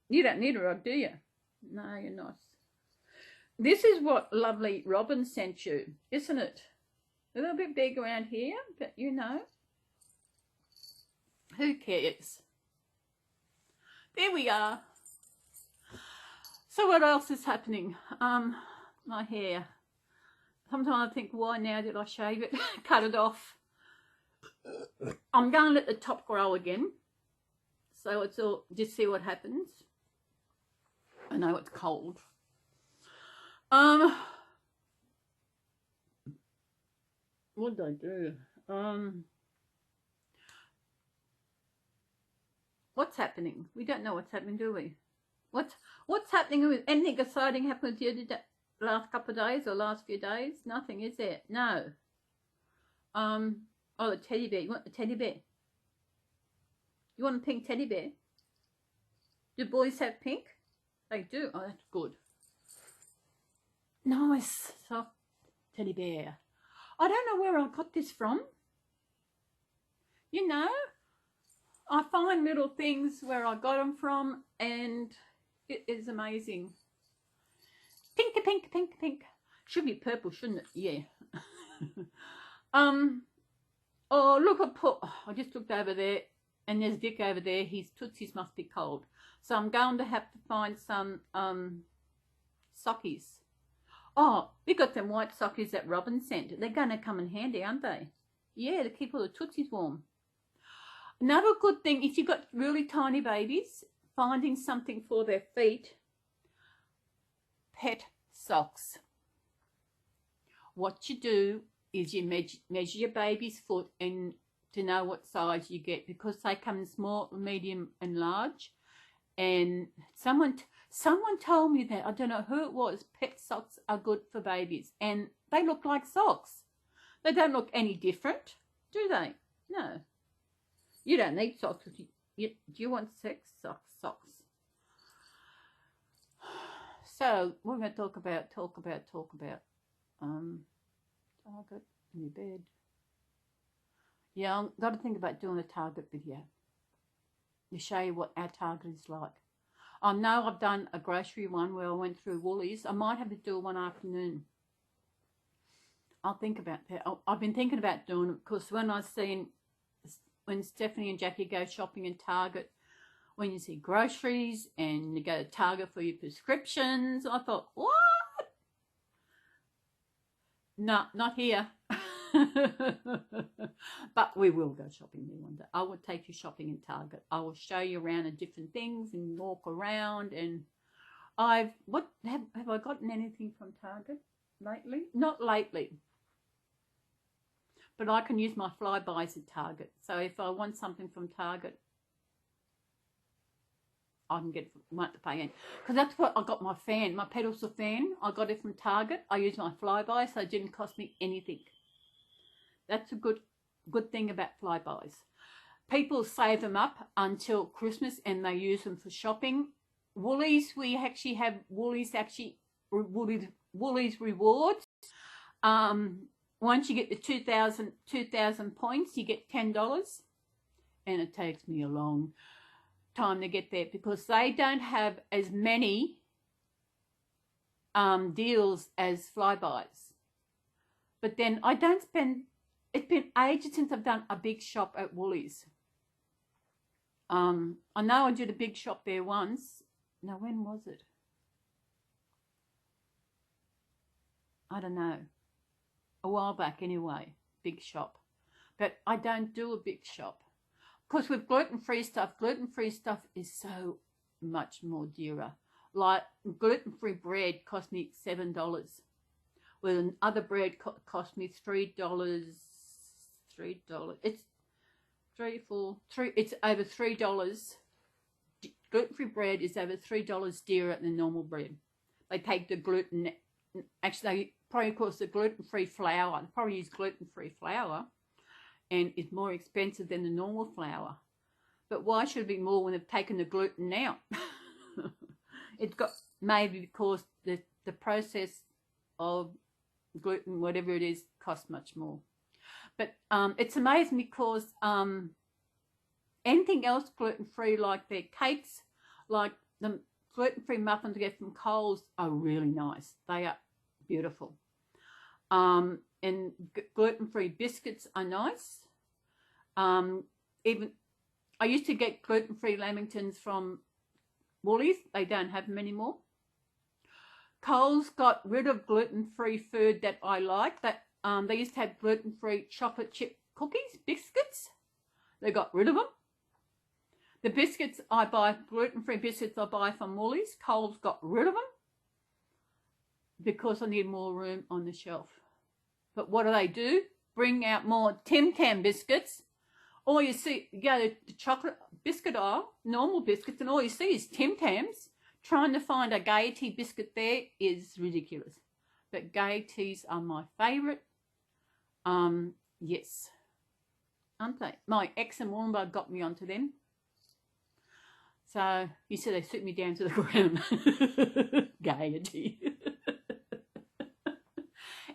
You don't need a rug, do you? No, you're not. This is what lovely Robin sent you, isn't it? A little bit big around here, but you know. Who cares? There we are. So what else is happening? My hair. Sometimes I think, why now did I shave it? Cut it off. I'm going to let the top grow again. So it's all, just see what happens. I know it's cold. What did I do? What's happening? We don't know what's happening, do we? What's happening? With anything exciting happened to you the last couple of days or last few days? Nothing, is there? No. Oh, the teddy bear. You want the teddy bear? You want a pink teddy bear? Do boys have pink? They do. Oh, that's good. Nice soft teddy bear. I don't know where I got this from. You know, I find little things where I got them from, and it is amazing. Pink, pink, pink, pink. Should be purple, shouldn't it? Yeah. Oh, look, I just looked over there, and there's Vic over there. His tootsies must be cold. So I'm going to have to find some sockies. Oh, we got them white sockies that Robin sent. They're going to come in handy, aren't they? Yeah, to keep all the tootsies warm. Another good thing, if you've got really tiny babies, finding something for their feet, pet socks. What you do is you measure your baby's foot and to know what size you get, because they come in small, medium and large. And someone told me that, I don't know who it was, pet socks are good for babies, and they look like socks. They don't look any different, do they? No. You don't need socks. Do you want sex socks? So we're going to talk about target in your bed. Yeah, I've got to think about doing a target video to show you what our target is like. I know I've done a grocery one where I went through Woolies. I might have to do one afternoon. I'll think about that. I've been thinking about doing it because when Stephanie and Jackie go shopping in Target, when you see groceries and you go to Target for your prescriptions, I thought, what? No, not here. But we will go shopping there one day. I will take you shopping in Target. I will show you around the different things and walk around. And have I gotten anything from Target lately? Not lately. But I can use my flybys at Target. So if I want something from Target, I can get it, won't have to pay in. Because that's what I got my fan, my pedestal fan. I got it from Target. I used my flyby, so it didn't cost me anything. That's a good thing about flybys. People save them up until Christmas and they use them for shopping. Woolies, we actually have Woolies rewards. Once you get the 2,000 points, you get $10. And it takes me a long time to get there because they don't have as many deals as flybys. But then I don't spend, it's been ages since I've done a big shop at Woolies. I know I did a big shop there once. Now, when was it? I don't know. A while back anyway, big shop. But I don't do a big shop. Because with gluten-free stuff is so much more dearer. Like gluten-free bread cost me $7. Well, other bread cost me $3. It's it's over $3. Gluten-free bread is over $3 dearer than normal bread. They take the gluten, actually they probably cause the gluten-free flour. They probably use gluten-free flour and it's more expensive than the normal flour. But why should it be more when they've taken the gluten out? It's got, maybe because the process of gluten, whatever it is, costs much more. But it's amazing because anything else gluten-free, like their cakes, like the gluten-free muffins I get from Coles, are really nice. They are beautiful. And gluten-free biscuits are nice. Even I used to get gluten-free lamingtons from Woolies. They don't have them anymore. Coles got rid of gluten-free food that I like. That they used to have gluten-free chocolate chip cookies, biscuits. They got rid of them. The biscuits I buy, gluten-free biscuits I buy from Woolies, Coles got rid of them because I need more room on the shelf. But what do? Bring out more Tim Tam biscuits. All you see, you go to the chocolate biscuit aisle, normal biscuits, and all you see is Tim Tams. Trying to find a Gaiety biscuit there is ridiculous. But Gaieties are my favourite. Yes. Aren't they? My ex and Warrenburg got me onto them. So he said they suit me down to the ground. Gaiety.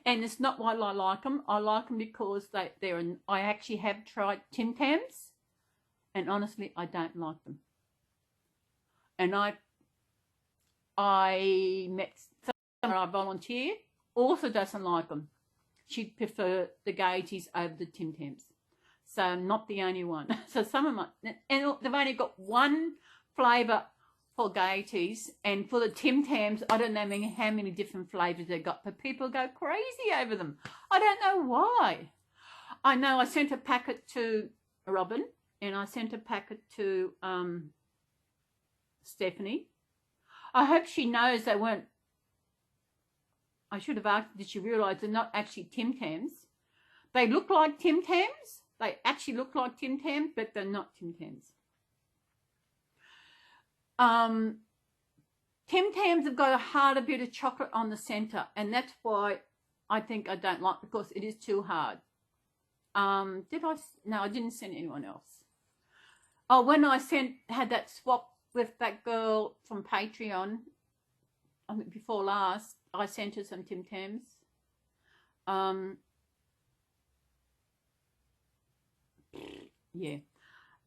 And it's not why I like them. I like them because I actually have tried Tim Tams, and honestly, I don't like them. And I met someone I volunteer, also doesn't like them. She'd prefer the Gaieties over the Tim Tams. So I'm not the only one. So some of my, and they've only got one flavour for Gaieties, and for the Tim Tams, I don't know how many different flavours they got, but people go crazy over them. I don't know why. I know I sent a packet to Robin, and I sent a packet to Stephanie. I hope she knows they weren't. I should have asked, did she realise they're not actually Tim Tams? They look like Tim Tams. They actually look like Tim Tams, but they're not Tim Tams. Tim Tams have got a harder bit of chocolate on the centre, and that's why I think I don't like, because it is too hard. No, I didn't send anyone else. Oh, when I had that swap with that girl from Patreon, I think before last, I sent her some Tim Tams. Yeah.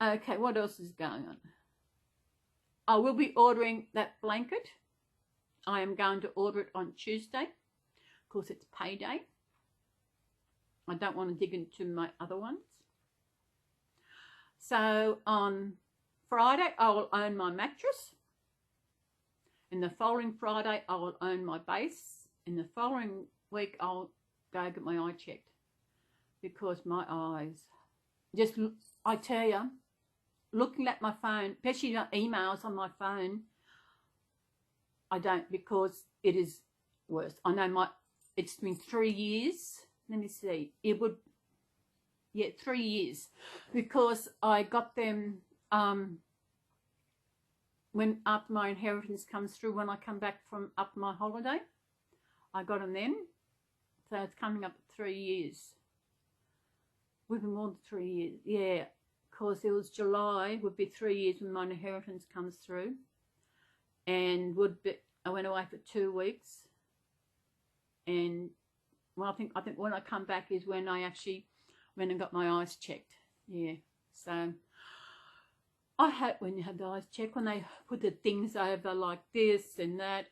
Okay, what else is going on? I will be ordering that blanket. I am going to order it on Tuesday. Of course, it's payday. I don't want to dig into my other ones. So on Friday, I will own my mattress. And the following Friday, I will own my base. In the following week, I'll go get my eye checked. Because my eyes, just, I tell you, looking at my phone, especially emails on my phone, I don't, because it is worse. I know it's been 3 years. Let me see. It would, yeah, 3 years. Because I got them when after my inheritance comes through, when I come back from up my holiday. I got them then. So it's coming up 3 years. Would be more than 3 years. Yeah, because it was July, would be 3 years when my inheritance comes through. And I went away for 2 weeks. And well, I think when I come back is when I actually went and got my eyes checked. Yeah. So I hate when you have the eyes checked, when they put the things over like this and that.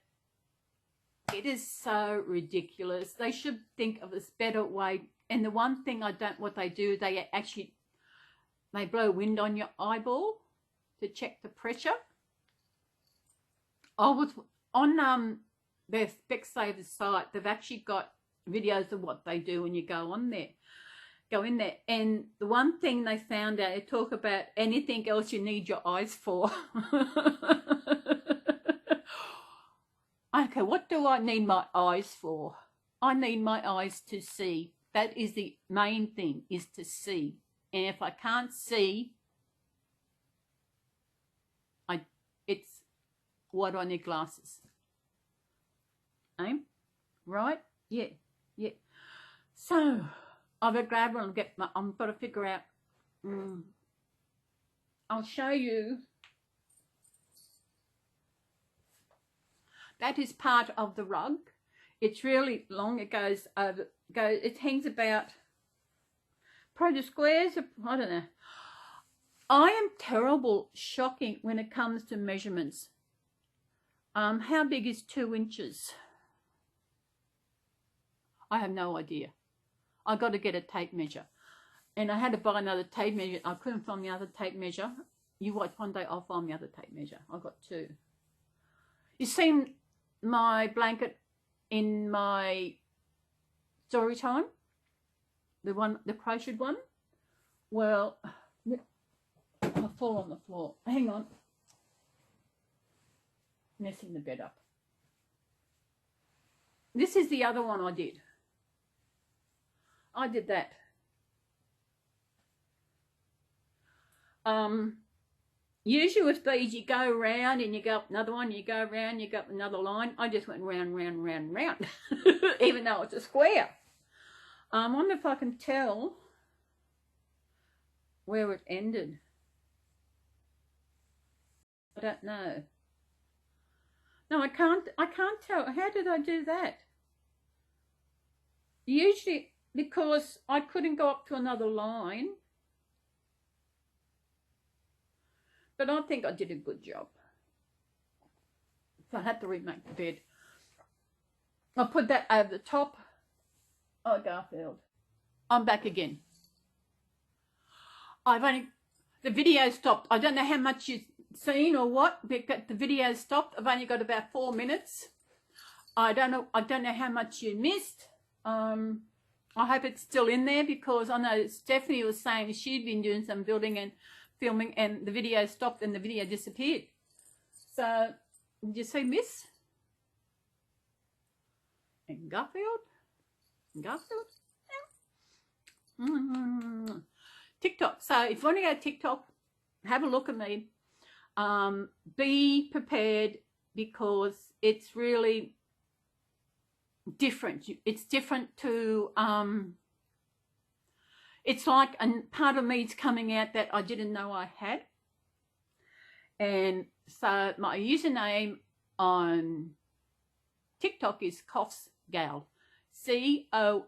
It is so ridiculous. They should think of a better way. And the one thing I don't, what they do, they blow wind on your eyeball to check the pressure. I was on their Specsavers site. They've actually got videos of what they do when you go in there. And the one thing they found out, they talk about anything else you need your eyes for. Okay, what do I need my eyes for? I need my eyes to see. That is the main thing, is to see. And if I can't see, it's, why do I need glasses? Right? Yeah. So I've got to grab one and I've got to figure out, I'll show you. That is part of the rug. It's really long. It goes over, it hangs about, probably the squares, I don't know. I am terrible, shocking when it comes to measurements. How big is 2 inches? I have no idea. I got to get a tape measure. And I had to buy another tape measure. I couldn't find the other tape measure. You watch one day, I'll find the other tape measure. I've got 2. You seen my blanket in my story time? The crocheted one? Well, I'll fall on the floor. Hang on. Messing the bed up. This is the other one I did. I did that. Usually with these, you go around and you go up another one, you go around, you go up another line. I just went round, round, round, round, even though it's a square. I wonder if I can tell where it ended. I don't know. No, I can't tell. How did I do that? Usually because I couldn't go up to another line. But I think I did a good job. So I had to remake the bed. I'll put that over the top. Oh, Garfield. I'm back again. The video stopped. I don't know how much you've seen or what, but the video stopped. I've only got about 4 minutes. I don't know how much you missed. I hope it's still in there, because I know Stephanie was saying she'd been doing some building and filming and the video stopped and the video disappeared. So, did you see Miss? And Garfield? TikTok. So if you want to go to TikTok, have a look at me. Be prepared, because it's really different. It's different to it's like a part of me's coming out that I didn't know I had. And so my username on TikTok is CoffsGal, COFFSGAL.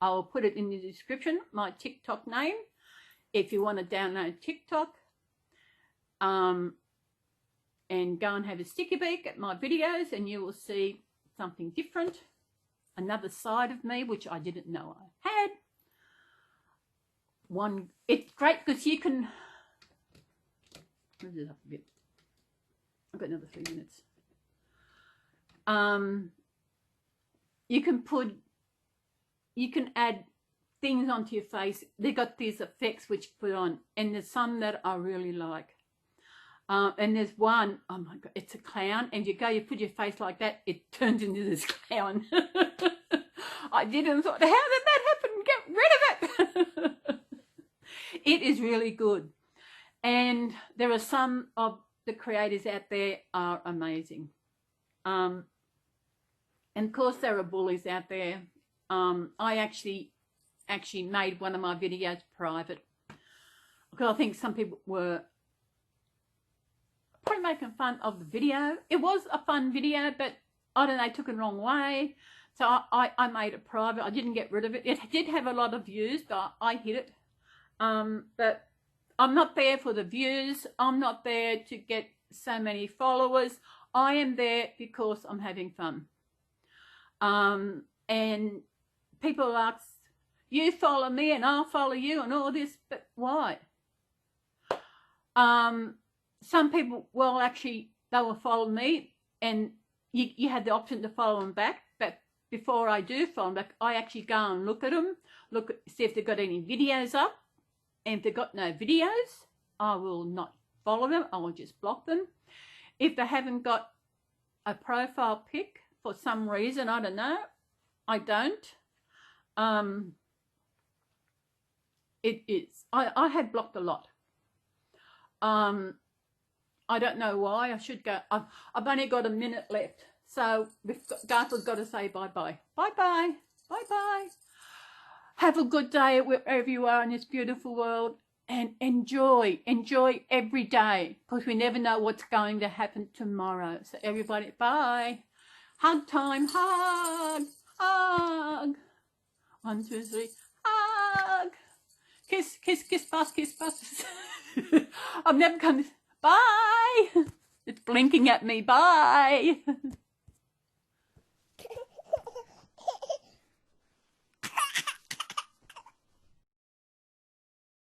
I'll put it in the description, my TikTok name, if you want to download TikTok. And go and have a sticky beak at my videos, and you will see something different, another side of me which I didn't know I had. It's great because you can, move this up a bit. I've got another 3 minutes. You can add things onto your face. They got these effects which put on, and there's some that I really like. And there's one, oh my God, it's a clown, and you put your face like that, it turns into this clown. I didn't thought, how did that happen? Get rid of it. It is really good. And there are some of the creators out there are amazing. And of course there are bullies out there. I actually made one of my videos private, because I think some people were probably making fun of the video. It was a fun video, but I don't know, I took it the wrong way. So I made it private. I didn't get rid of it. It did have a lot of views, but I hid it. But I'm not there for the views. I'm not there to get so many followers. I am there because I'm having fun. And people ask, you follow me and I'll follow you and all this, but why? Some people, well, actually, they will follow me, and you had the option to follow them back. But before I do follow them back, I actually go and look at them, see if they've got any videos up. And if they've got no videos, I will not follow them. I will just block them. If they haven't got a profile pic for some reason, I don't know, I don't. I had blocked a lot. I don't know why. I should go. I've only got a minute left, so Garth's got to say bye-bye. Bye-bye. Bye-bye. Have a good day wherever you are in this beautiful world, and enjoy every day, because we never know what's going to happen tomorrow. So everybody, bye. Hug time. Hug. 1, 2, 3. Hug. Kiss, kiss, kiss, bus, kiss, bus. I've never come. Bye. It's blinking at me. Bye.